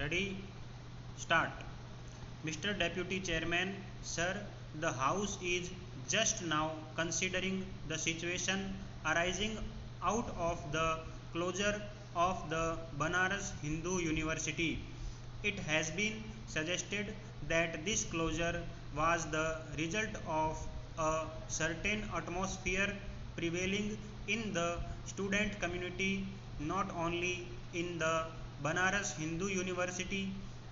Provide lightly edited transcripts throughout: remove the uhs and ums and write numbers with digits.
Ready? Start. Mr. Deputy Chairman, sir, the House is just now considering the situation arising out of the closure of the Banaras Hindu University. It has been suggested that this closure was the result of a certain atmosphere prevailing in the student community, not only in the Banaras Hindu University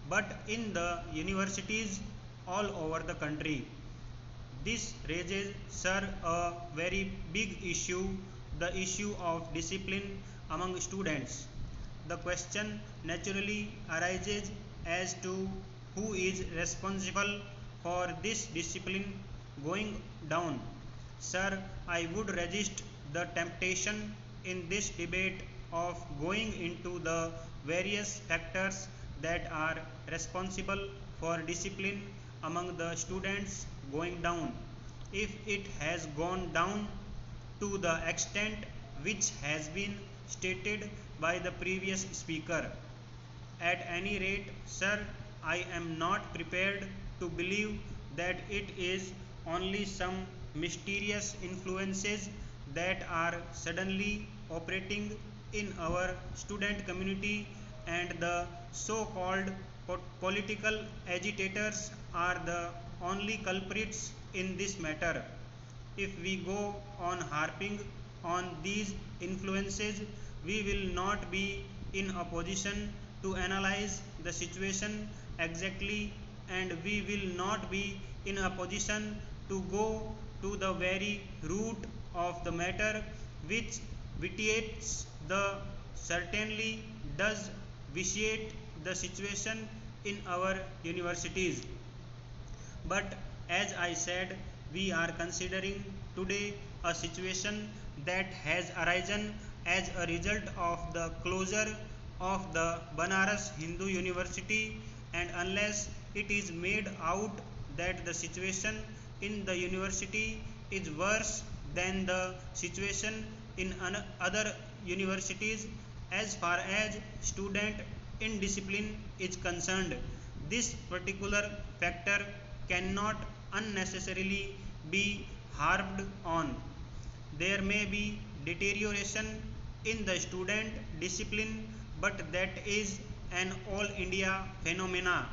but in the universities all over the country. This raises, sir, a very big issue, the issue of discipline among students. The question naturally arises as to who is responsible for this discipline going down. Sir, I would resist the temptation in this debate of going into the various factors that are responsible for discipline among the students going down. If it has gone down to the extent which has been stated by the previous speaker. At any rate, sir, I am not prepared to believe that it is only some mysterious influences that are suddenly operating in our student community and the so called political agitators are the only culprits in this matter. If we go on harping on these influences, we will not be in a position to analyze the situation exactly, and we will not be in a position to go to the very root of the matter, which vitiates the certainly does vitiate the situation in our universities. But as I said, we are considering today a situation that has arisen as a result of the closure of the Banaras Hindu University, and unless it is made out that the situation in the university is worse than the situation in other universities as far as student indiscipline is concerned, this particular factor cannot unnecessarily be harped on. There may be deterioration in the student discipline, but that is an all India phenomena.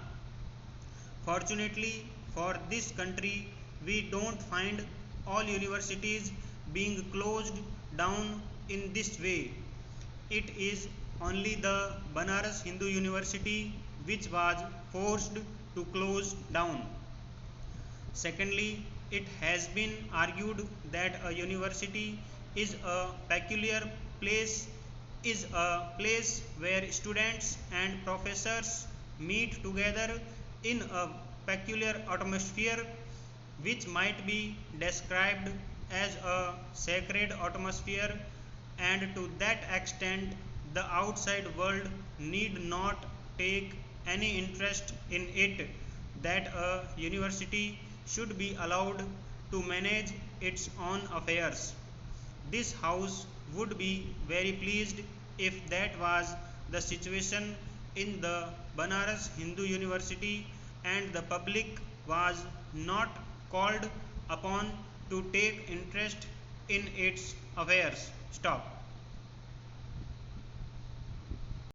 Fortunately for this country, we don't find all universities being closed down in this way. It is only the Banaras Hindu University which was forced to close down. Secondly, it has been argued that a university is a peculiar place is a place where students and professors meet together in a peculiar atmosphere which might be described as a sacred atmosphere, and to that extent the outside world need not take any interest in it, that a university should be allowed to manage its own affairs. This house would be very pleased if that was the situation in the Banaras Hindu University and the public was not called upon to take interest in its affairs. Stop.